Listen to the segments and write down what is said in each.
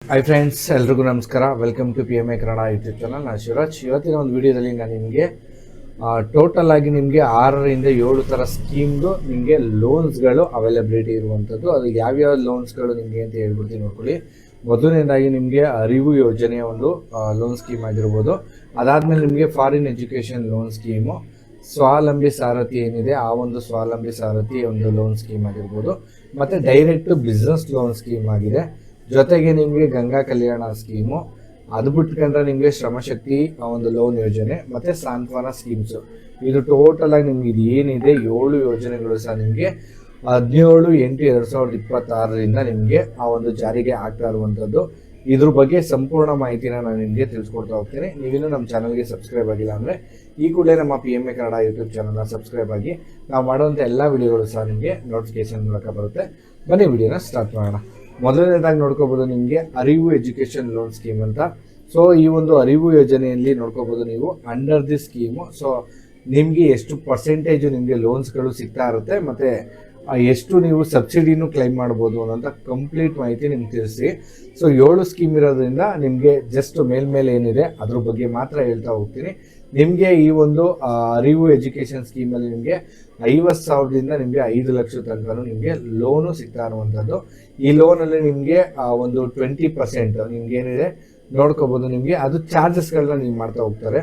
Hi friends, ಎಲ್ರಿಗೂ ನಮಸ್ಕಾರ. Welcome to PMA Kannada YouTube channel. ನಾನು ಶಿವರಾಜ್. ಇವತ್ತಿನ ಒಂದು ವಿಡಿಯೋದಲ್ಲಿ ನಾನು ನಿಮಗೆ ಟೋಟಲ್ ಆಗಿ ನಿಮಗೆ 6ರಿಂದ 7 ಥರ ಸ್ಕೀಮ್ದು ನಿಮಗೆ ಲೋನ್ಸ್ಗಳು ಅವೈಲಬಿಲಿಟಿ ಇರುವಂಥದ್ದು. ಅದು ಯಾವ್ಯಾವ ಲೋನ್ಸ್ಗಳು ನಿಮಗೆ ಅಂತ ಹೇಳ್ಬಿಡ್ತೀನಿ ನೋಡ್ಕೊಳ್ಳಿ. ಮೊದಲನೇದಾಗಿ ನಿಮಗೆ ಅರಿವು ಯೋಜನೆಯ ಒಂದು ಲೋನ್ ಸ್ಕೀಮ್ ಆಗಿರ್ಬೋದು. ಅದಾದಮೇಲೆ ನಿಮಗೆ ಫಾರಿನ್ ಎಜುಕೇಷನ್ ಲೋನ್ ಸ್ಕೀಮು, ಸ್ವಾವಲಂಬಿ ಸಾರಥಿ ಏನಿದೆ ಆ ಒಂದು ಸ್ವಾವಲಂಬಿ ಸಾರಥಿ ಒಂದು ಲೋನ್ ಸ್ಕೀಮ್ ಆಗಿರ್ಬೋದು, ಮತ್ತು ಡೈರೆಕ್ಟ್ ಬಿಸ್ನೆಸ್ ಲೋನ್ ಸ್ಕೀಮ್ ಆಗಿದೆ. ಜೊತೆಗೆ ನಿಮಗೆ ಗಂಗಾ ಕಲ್ಯಾಣ ಸ್ಕೀಮು, ಅದು ಬಿಟ್ಕೊಂಡ್ರೆ ನಿಮಗೆ ಶ್ರಮಶಕ್ತಿ ಒಂದು ಲೋನ್ ಯೋಜನೆ ಮತ್ತು ಸಾಂತ್ವನ ಸ್ಕೀಮ್ಸು. ಇದು ಟೋಟಲ್ ಆಗಿ ನಿಮ್ಗೆ ಇದು ಏನಿದೆ 7 ಯೋಜನೆಗಳು ಸಹ ನಿಮಗೆ 17/8/2026 ನಿಮಗೆ ಆ ಒಂದು ಜಾರಿಗೆ ಆಗ್ತಾ ಇರುವಂಥದ್ದು. ಇದ್ರ ಬಗ್ಗೆ ಸಂಪೂರ್ಣ ಮಾಹಿತಿನ ನಾನು ನಿಮಗೆ ತಿಳಿಸ್ಕೊಡ್ತಾ ಹೋಗ್ತೀನಿ. ನೀವಿನ್ನೂ ನಮ್ಮ ಚಾನಲ್ಗೆ ಸಬ್ಸ್ಕ್ರೈಬ್ ಆಗಿಲ್ಲ ಅಂದರೆ ಈ ಕೂಡಲೇ ನಮ್ಮ PMA ಕನ್ನಡ ಯೂಟ್ಯೂಬ್ ಚಾನಲ್ನ ಸಬ್ಸ್ಕ್ರೈಬ್ ಆಗಿ. ನಾವು ಮಾಡುವಂಥ ಎಲ್ಲ ವಿಡಿಯೋಗಳು ಸಹ ನಿಮಗೆ ನೋಟಿಫಿಕೇಶನ್ ಮೂಲಕ ಬರುತ್ತೆ. ಬನ್ನಿ ವಿಡಿಯೋನ ಸ್ಟಾರ್ಟ್ ಮಾಡೋಣ. ಮೊದಲನೇದಾಗಿ ನೋಡ್ಕೋಬೋದು ನಿಮಗೆ ಅರಿವು ಎಜುಕೇಷನ್ ಲೋನ್ ಸ್ಕೀಮ್ ಅಂತ. ಸೊ ಈ ಒಂದು ಅರಿವು ಯೋಜನೆಯಲ್ಲಿ ನೋಡ್ಕೋಬೋದು ನೀವು ಅಂಡರ್ ದಿ ಸ್ಕೀಮು. ಸೊ ನಿಮಗೆ ಎಷ್ಟು ಪರ್ಸೆಂಟೇಜು ನಿಮಗೆ ಲೋನ್ಸ್ಗಳು ಸಿಗ್ತಾ ಇರುತ್ತೆ ಮತ್ತು ಎಷ್ಟು ನೀವು ಸಬ್ಸಿಡಿನೂ ಕ್ಲೈಮ್ ಮಾಡ್ಬೋದು ಅನ್ನೋಂಥ ಕಂಪ್ಲೀಟ್ ಮಾಹಿತಿ ನಿಮ್ಗೆ ತಿಳಿಸಿ. ಸೊ 7 ಸ್ಕೀಮ್ ಇರೋದ್ರಿಂದ ನಿಮಗೆ ಜಸ್ಟ್ ಮೇಲ್ಮೇಲೆ ಏನಿದೆ ಅದ್ರ ಬಗ್ಗೆ ಮಾತ್ರ ಹೇಳ್ತಾ ಹೋಗ್ತೀನಿ. ನಿಮಗೆ ಈ ಒಂದು ಅರಿವು ಎಜುಕೇಷನ್ ಸ್ಕೀಮಲ್ಲಿ ನಿಮಗೆ 50,000ದಿಂದ ನಿಮಗೆ 5 ಲಕ್ಷ ತನಕ ನಿಮಗೆ ಲೋನು ಸಿಗ್ತಾ ಇರುವಂಥದ್ದು. ಈ ಲೋನಲ್ಲಿ ನಿಮಗೆ ಒಂದು 20% ನಿಮ್ಗೆ ಏನಿದೆ ನೋಡ್ಕೋಬೋದು. ನಿಮಗೆ ಅದು ಚಾರ್ಜಸ್ಗಳನ್ನ ನೀವು ಮಾಡ್ತಾ ಹೋಗ್ತಾರೆ.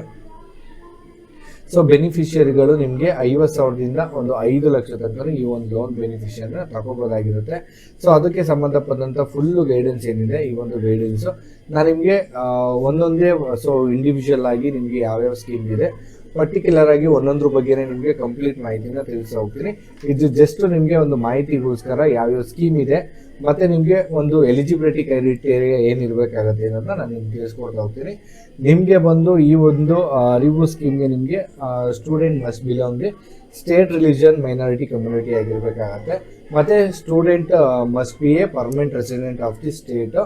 ಸೊ ಬೆನಿಫಿಷಿಯರಿಗಳು ನಿಮಗೆ 50,000ದಿಂದ ಒಂದು 5 ಲಕ್ಷ ತನಕ ಈ ಒಂದು ಲೋನ್ ಬೆನಿಫಿಷಿಯರ್ನ ತಗೋಬೋದಾಗಿರುತ್ತೆ. ಸೊ ಅದಕ್ಕೆ ಸಂಬಂಧಪಟ್ಟಂಥ ಫುಲ್ಲು ಗೈಡೆನ್ಸ್ ಏನಿದೆ ಈ ಒಂದು ಗೈಡೆನ್ಸು ನಾನು ನಿಮಗೆ ಒಂದೊಂದೇ ಇಂಡಿವಿಜುವಲ್ ಆಗಿ ನಿಮಗೆ ಯಾವ್ಯಾವ ಸ್ಕೀಮ್ ಇದೆ ಪರ್ಟಿಕ್ಯುಲರ್ ಆಗಿ ಒಂದೊಂದ್ರ ಬಗ್ಗೆನೇ ನಿಮಗೆ ಕಂಪ್ಲೀಟ್ ಮಾಹಿತಿನ ತಿಳಿಸ್ತಾ ಹೋಗ್ತೀನಿ. ಇದು ಜಸ್ಟ್ ನಿಮಗೆ ಒಂದು ಮಾಹಿತಿಗೋಸ್ಕರ ಯಾವ್ಯಾವ ಸ್ಕೀಮ್ ಇದೆ ಮತ್ತು ನಿಮಗೆ ಒಂದು ಎಲಿಜಿಬಿಲಿಟಿ ಕ್ರೈಟೀರಿಯಾ ಏನಿರಬೇಕಾಗತ್ತೆ ಅನ್ನೋದನ್ನ ನಾನು ನಿಮ್ಗೆ ತಿಳಿಸ್ಕೊಡ್ತಾ ಹೋಗ್ತೀನಿ. ನಿಮಗೆ ಬಂದು ಈ ಒಂದು ಅರಿವು ಸ್ಕೀಮ್ಗೆ ನಿಮಗೆ student must belong the state religion minority community ಆಗಿರಬೇಕಾಗತ್ತೆ. ಮತ್ತು student must be a permanent resident of the state.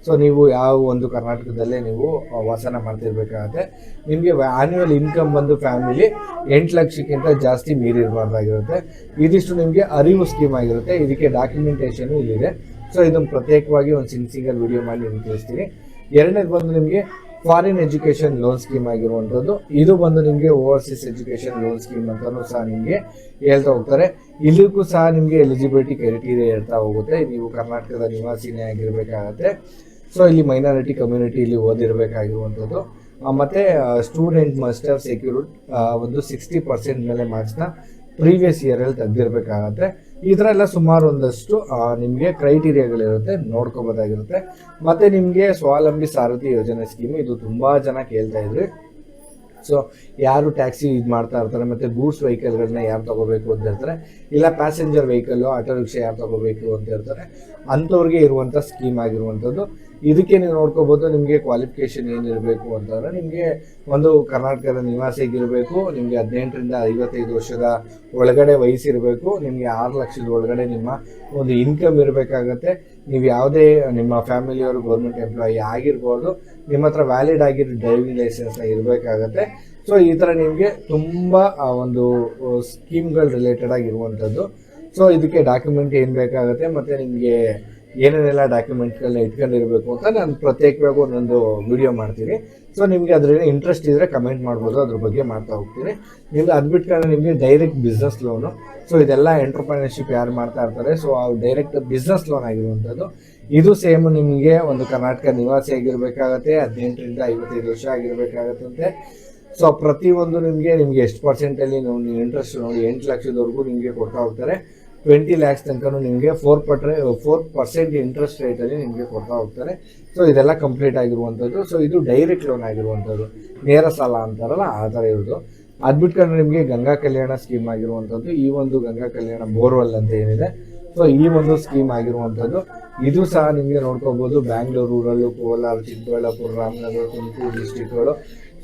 So ನೀವು ಯಾವ ಒಂದು ಕರ್ನಾಟಕದಲ್ಲೇ ನೀವು ವಾಸನ ಮಾಡ್ತಿರ್ಬೇಕಾಗತ್ತೆ. ನಿಮಗೆ ಆ್ಯನ್ಯುವಲ್ ಇನ್ಕಮ್ ಬಂದು ಫ್ಯಾಮಿಲಿ 8 ಲಕ್ಷಕ್ಕಿಂತ ಜಾಸ್ತಿ ಮೀರಿರಬಾರ್ದಾಗಿರುತ್ತೆ. ಇದಿಷ್ಟು ನಿಮಗೆ ಅರಿವು ಸ್ಕೀಮ್ ಆಗಿರುತ್ತೆ. ಇದಕ್ಕೆ ಡಾಕ್ಯುಮೆಂಟೇಷನು ಇಲ್ಲಿದೆ. ಸೊ ಇದನ್ನು ಪ್ರತ್ಯೇಕವಾಗಿ ಒಂದು ಸಿಂಗಲ್ ವಿಡಿಯೋ ಮಾಡಿ ನಿಮ್ಗೆ ತಿಳಿಸ್ತೀನಿ. ಎರಡನೇದು ಬಂದು ನಿಮಗೆ ಫಾರಿನ್ ಎಜುಕೇಷನ್ ಲೋನ್ ಸ್ಕೀಮ್ ಆಗಿರುವಂಥದ್ದು. ಇದು ಬಂದು ನಿಮಗೆ ಓವರ್ಸೀಸ್ ಎಜುಕೇಷನ್ ಲೋನ್ ಸ್ಕೀಮ್ ಅಂತಲೂ ಸಹ ನಿಮಗೆ ಹೇಳ್ತಾ ಹೋಗ್ತಾರೆ. ಇಲ್ಲಿಗೂ ಸಹ ನಿಮಗೆ ಎಲಿಜಿಬಿಲಿಟಿ ಕ್ರೈಟೀರಿಯಾ ಹೇಳ್ತಾ ಹೋಗುತ್ತೆ. ನೀವು ಕರ್ನಾಟಕದ ನಿವಾಸಿನೇ ಆಗಿರಬೇಕಾಗತ್ತೆ. ಸೊ ಇಲ್ಲಿ ಮೈನಾರಿಟಿ ಕಮ್ಯುನಿಟಿಲಿ ಓದಿರಬೇಕಾಗಿರುವಂಥದ್ದು. ಮತ್ತು ಸ್ಟೂಡೆಂಟ್ ಮಸ್ಟ್ ಹ್ಯಾವ್ ಸೆಕ್ಯೂರ್ಡ್ ಒಂದು 60% ಮೇಲೆ ಮಾರ್ಕ್ಸ್ನ ಪ್ರೀವಿಯಸ್ ಇಯರಲ್ಲಿ ತೆಗೆದಿರಬೇಕಾಗತ್ತೆ. ಈ ಥರ ಎಲ್ಲ ಸುಮಾರು ಒಂದಷ್ಟು ನಿಮಗೆ ಕ್ರೈಟೀರಿಯಾಗಳಿರುತ್ತೆ, ನೋಡ್ಕೋಬೋದಾಗಿರುತ್ತೆ. ಮತ್ತು ನಿಮಗೆ ಸ್ವಾವಲಂಬಿ ಸಾರಥಿ ಯೋಜನೆ ಸ್ಕೀಮು, ಇದು ತುಂಬ ಜನ ಕೇಳ್ತಾ ಇದ್ರಿ. ಸೊ ಯಾರು ಟ್ಯಾಕ್ಸಿ ಇದು ಮಾಡ್ತಾ ಇರ್ತಾರೆ ಮತ್ತು ಗೂಡ್ಸ್ ವೆಹಿಕಲ್ಗಳನ್ನ ಯಾರು ತೊಗೋಬೇಕು ಅಂತ ಹೇಳ್ತಾರೆ, ಇಲ್ಲ ಪ್ಯಾಸೆಂಜರ್ ವೆಹಿಕಲ್ಲು ಆಟೋ ರಿಕ್ಷಾ ಯಾರು ತೊಗೋಬೇಕು ಅಂತ ಹೇಳ್ತಾರೆ, ಅಂಥವ್ರಿಗೆ ಇರುವಂಥ ಸ್ಕೀಮ್ ಆಗಿರುವಂಥದ್ದು. ಇದಕ್ಕೆ ನೀವು ನೋಡ್ಕೋಬೋದು. ನಿಮಗೆ ಕ್ವಾಲಿಫಿಕೇಷನ್ ಏನಿರಬೇಕು ಅಂತಂದರೆ ನಿಮಗೆ ಒಂದು ಕರ್ನಾಟಕದ ನಿವಾಸಿಗಿರಬೇಕು, ನಿಮಗೆ 18ರಿಂದ 55 ವರ್ಷದ ಒಳಗಡೆ ವಯಸ್ಸಿರಬೇಕು, ನಿಮಗೆ 6 ಲಕ್ಷದ ಒಳಗಡೆ ನಿಮ್ಮ ಒಂದು ಇನ್ಕಮ್ ಇರಬೇಕಾಗತ್ತೆ. ನೀವು ಯಾವುದೇ ನಿಮ್ಮ ಫ್ಯಾಮಿಲಿಯವರು ಗೌರ್ಮೆಂಟ್ ಎಂಪ್ಲಾಯಿ ಆಗಿರ್ಬೋದು, ನಿಮ್ಮ ಹತ್ರ ವ್ಯಾಲಿಡ್ ಆಗಿರೋ ಡ್ರೈವಿಂಗ್ ಲೈಸೆನ್ಸ್ನ ಇರಬೇಕಾಗತ್ತೆ. ಸೊ ಈ ಥರ ನಿಮಗೆ ತುಂಬ ಒಂದು ಸ್ಕೀಮ್ಗಳು ರಿಲೇಟೆಡ್ ಆಗಿರುವಂಥದ್ದು. ಸೊ ಇದಕ್ಕೆ ಡಾಕ್ಯುಮೆಂಟ್ ಏನು ಬೇಕಾಗುತ್ತೆ ಮತ್ತು ನಿಮಗೆ ಏನೇನೆಲ್ಲ ಡಾಕ್ಯುಮೆಂಟ್ಗಳನ್ನ ಇಟ್ಕೊಂಡಿರಬೇಕು ಅಂತ ನಾನು ಪ್ರತ್ಯೇಕವಾಗಿ ಒಂದೊಂದು ವಿಡಿಯೋ ಮಾಡ್ತೀನಿ. ಸೊ ನಿಮಗೆ ಅದರಲ್ಲಿ ಇಂಟ್ರೆಸ್ಟ್ ಇದ್ದರೆ ಕಮೆಂಟ್ ಮಾಡ್ಬೋದು, ಅದ್ರ ಬಗ್ಗೆ ಮಾಡ್ತಾ ಹೋಗ್ತೀನಿ. ನಿಮ್ಗೆ ಅದು ಬಿಟ್ಕೊಂಡು ನಿಮಗೆ ಡೈರೆಕ್ಟ್ ಬಿಸ್ನೆಸ್ ಲೋನು. ಸೊ ಇದೆಲ್ಲ ಎಂಟರ್ಪ್ರಿನರ್ಶಿಪ್ ಯಾರು ಮಾಡ್ತಾ ಇರ್ತಾರೆ, ಸೊ ಅವ್ರು ಡೈರೆಕ್ಟ್ ಬಿಸ್ನೆಸ್ ಲೋನ್ ಆಗಿರುವಂಥದ್ದು. ಇದು ಸೇಮ್ ನಿಮಗೆ ಒಂದು ಕರ್ನಾಟಕ ನಿವಾಸಿ ಆಗಿರಬೇಕಾಗತ್ತೆ, 18ರಿಂದ 55 ವರ್ಷ ಆಗಿರಬೇಕಾಗತ್ತಂತೆ. ಸೊ ಪ್ರತಿಯೊಂದು ನಿಮಗೆ ಎಷ್ಟು ಪರ್ಸೆಂಟಲ್ಲಿ ನೀವು ಇಂಟ್ರೆಸ್ಟ್ ನೋಡಿ 8 ಲಕ್ಷದವರೆಗೂ ನಿಮಗೆ ಕೊಡ್ತಾ ಹೋಗ್ತಾರೆ. 20 ಲ್ಯಾಕ್ಸ್ ತನಕ ನಿಮಗೆ 4% ಇಂಟ್ರೆಸ್ಟ್ ರೇಟಲ್ಲಿ ನಿಮಗೆ ಕೊಡ್ತಾ ಹೋಗ್ತಾರೆ. ಸೊ ಇದೆಲ್ಲ ಕಂಪ್ಲೀಟ್ ಆಗಿರುವಂಥದ್ದು. ಸೊ ಇದು ಡೈರೆಕ್ಟ್ ಲೋನ್ ಆಗಿರುವಂಥದ್ದು, ನೇರ ಸಾಲ ಅಂತಾರಲ್ಲ ಆ ಥರ ಇರೋದು. ಅದು ಬಿಟ್ಕೊಂಡ್ರೆ ನಿಮಗೆ ಗಂಗಾ ಕಲ್ಯಾಣ ಸ್ಕೀಮ್ ಆಗಿರುವಂಥದ್ದು. ಈ ಒಂದು ಗಂಗಾ ಕಲ್ಯಾಣ ಬೋರ್ವೆಲ್ ಅಂತ ಏನಿದೆ, ಸೊ ಈ ಒಂದು ಸ್ಕೀಮ್ ಆಗಿರುವಂಥದ್ದು. ಇದು ಸಹ ನಿಮಗೆ ನೋಡ್ಕೋಬೋದು. ಬ್ಯಾಂಗ್ಳೂರು ರೂರಲ್ಲು, ಕೋಲಾರ, ಚಿಕ್ಕಬಳ್ಳಾಪುರ, ರಾಮನಗರ, ತುಮಕೂರು ಡಿಸ್ಟಿಕ್ಗಳು.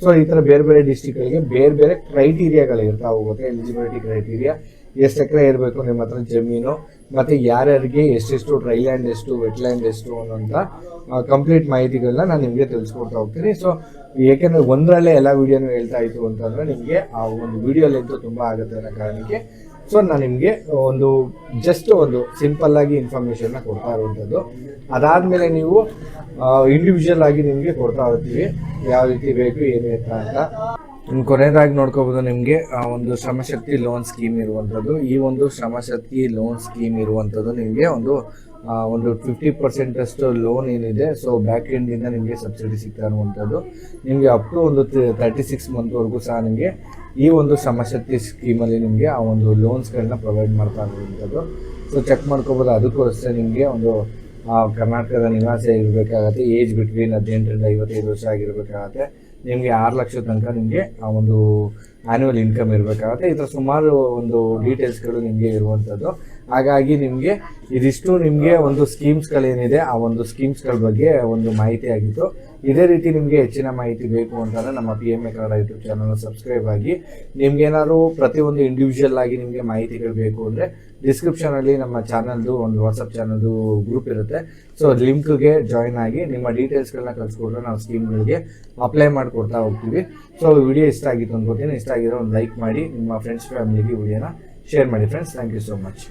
ಸೊ ಈ ಥರ ಬೇರೆ ಬೇರೆ ಡಿಸ್ಟಿಕ್ಗಳಿಗೆ ಬೇರೆ ಬೇರೆ ಕ್ರೈಟೀರಿಯಾಗಳು ಇರ್ತಾ ಹೋಗುತ್ತೆ. ಎಲಿಜಿಬಿಲಿಟಿ ಕ್ರೈಟೀರಿಯಾ, ಎಷ್ಟು ಎಕರೆ ಇರಬೇಕು ನಿಮ್ಮ ಹತ್ರ ಜಮೀನು, ಮತ್ತು ಯಾರ್ಯಾರಿಗೆ ಎಷ್ಟೆಷ್ಟು ಡ್ರೈ ಲ್ಯಾಂಡ್ ಎಷ್ಟು, ವೆಟ್ ಲ್ಯಾಂಡ್ ಎಷ್ಟು ಅನ್ನೋಂಥ ಕಂಪ್ಲೀಟ್ ಮಾಹಿತಿಗಳನ್ನ ನಾನು ನಿಮಗೆ ತಿಳಿಸ್ಕೊಡ್ತಾ ಹೋಗ್ತೀನಿ. ಸೊ ಏಕೆಂದರೆ ಒಂದರಲ್ಲೇ ಎಲ್ಲ ವೀಡಿಯೋನು ಹೇಳ್ತಾ ಇತ್ತು ಅಂತಂದರೆ ನಿಮಗೆ ಆ ಒಂದು ವೀಡಿಯೋ ಲೆಂತ್ ತುಂಬ ಆಗುತ್ತೆ ಅನ್ನೋ ಕಾರಣಕ್ಕೆ ಸೊ ನಾನು ನಿಮಗೆ ಒಂದು ಜಸ್ಟ್ ಒಂದು ಸಿಂಪಲ್ ಆಗಿ ಇನ್ಫಾರ್ಮೇಷನ್ನ ಕೊಡ್ತಾ ಇರುವಂಥದ್ದು. ಅದಾದಮೇಲೆ ನೀವು ಇಂಡಿವಿಜುವಲ್ ಆಗಿ ನಿಮಗೆ ಕೊಡ್ತಾ ಹೋಗ್ತೀವಿ ಯಾವ ರೀತಿ ಬೇಕು ಏನು ಎತ್ತ ಅಂತ. ಕೊನೆಯದಾಗಿ ನೋಡ್ಕೋಬೋದು ನಿಮಗೆ ಒಂದು ಶ್ರಮಶಕ್ತಿ ಲೋನ್ ಸ್ಕೀಮ್ ಇರುವಂಥದ್ದು. ಈ ಒಂದು ಶ್ರಮಶಕ್ತಿ ಲೋನ್ ಸ್ಕೀಮ್ ಇರುವಂಥದ್ದು ನಿಮಗೆ ಒಂದು 50% ಅಷ್ಟು ಲೋನ್ ಏನಿದೆ, ಸೊ ಬ್ಯಾಕ್ ಎಂಡಿಂದ ನಿಮಗೆ ಸಬ್ಸಿಡಿ ಸಿಗ್ತಾ ಇರುವಂಥದ್ದು. ನಿಮಗೆ ಅಪ್ ಟು ಒಂದು 36 ಮಂತ್ವರೆಗೂ ಸಹ ನಿಮಗೆ ಈ ಒಂದು ಶ್ರಮಶಕ್ತಿ ಸ್ಕೀಮಲ್ಲಿ ನಿಮಗೆ ಆ ಒಂದು ಲೋನ್ಸ್ಗಳನ್ನ ಪ್ರೊವೈಡ್ ಮಾಡ್ತಾ ಇರುವಂಥದ್ದು. ಸೊ ಚೆಕ್ ಮಾಡ್ಕೋಬೋದು. ಅದಕ್ಕೋಸ್ಕರ ನಿಮಗೆ ಒಂದು ಕರ್ನಾಟಕದ ನಿವಾಸಿ ಇರಬೇಕಾಗತ್ತೆ, ಏಜ್ ಬಿಟ್ವೀನ್ 18ರಿಂದ 55 ವರ್ಷ ಆಗಿರಬೇಕಾಗತ್ತೆ, ನಿಮಗೆ 6 ಲಕ್ಷ ತನಕ ನಿಮಗೆ ಆ ಒಂದು ಆ್ಯನ್ಯುವಲ್ ಇನ್ಕಮ್ ಇರಬೇಕಾಗುತ್ತೆ. ಈ ಥರ ಸುಮಾರು ಒಂದು ಡೀಟೇಲ್ಸ್ಗಳು ನಿಮಗೆ ಇರುವಂಥದ್ದು. ಹಾಗಾಗಿ ನಿಮಗೆ ಇದಿಷ್ಟು ನಿಮಗೆ ಒಂದು ಸ್ಕೀಮ್ಸ್ಗಳೇನಿದೆ ಆ ಒಂದು ಸ್ಕೀಮ್ಸ್ಗಳ ಬಗ್ಗೆ ಒಂದು ಮಾಹಿತಿ ಆಗಿತ್ತು. ಇದೇ ರೀತಿ ನಿಮಗೆ ಹೆಚ್ಚಿನ ಮಾಹಿತಿ ಬೇಕು ಅಂತಂದರೆ ನಮ್ಮ PMA ಕನ್ನಡ ಯೂಟ್ಯೂಬ್ ಚಾನಲ್ನ ಸಬ್ಸ್ಕ್ರೈಬ್ ಆಗಿ. ನಿಮ್ಗೇನಾದ್ರು ಪ್ರತಿಯೊಂದು ಇಂಡಿವಿಜುವಲ್ ಆಗಿ ನಿಮಗೆ ಮಾಹಿತಿಗಳು ಬೇಕು ಅಂದರೆ ಡಿಸ್ಕ್ರಿಪ್ಷನಲ್ಲಿ ನಮ್ಮ ಚಾನಲ್ದು ಒಂದು ವಾಟ್ಸಪ್ ಚಾನಲ್ದು ಗ್ರೂಪ್ ಇರುತ್ತೆ. ಸೊ ಲಿಂಕ್ಗೆ ಜಾಯ್ನ್ ಆಗಿ ನಿಮ್ಮ ಡೀಟೇಲ್ಸ್ಗಳನ್ನ ಕಳಿಸ್ಕೊಟ್ರೆ ನಾವು ಸ್ಕೀಮ್ಗಳಿಗೆ ಅಪ್ಲೈ ಮಾಡಿಕೊಡ್ತಾ ಹೋಗ್ತೀವಿ. ಸೊ ವಿಡಿಯೋ ಇಷ್ಟ ಆಗಿತ್ತು ಅನ್ಕೋತೀನಿ. ಇಷ್ಟ ಆಗಿರೋ ಒಂದು ಲೈಕ್ ಮಾಡಿ, ನಿಮ್ಮ ಫ್ರೆಂಡ್ಸ್ ಫ್ಯಾಮಿಲಿಗೆ ವಿಡಿಯೋನ ಶೇರ್ ಮಾಡಿ friends. Thank you so much.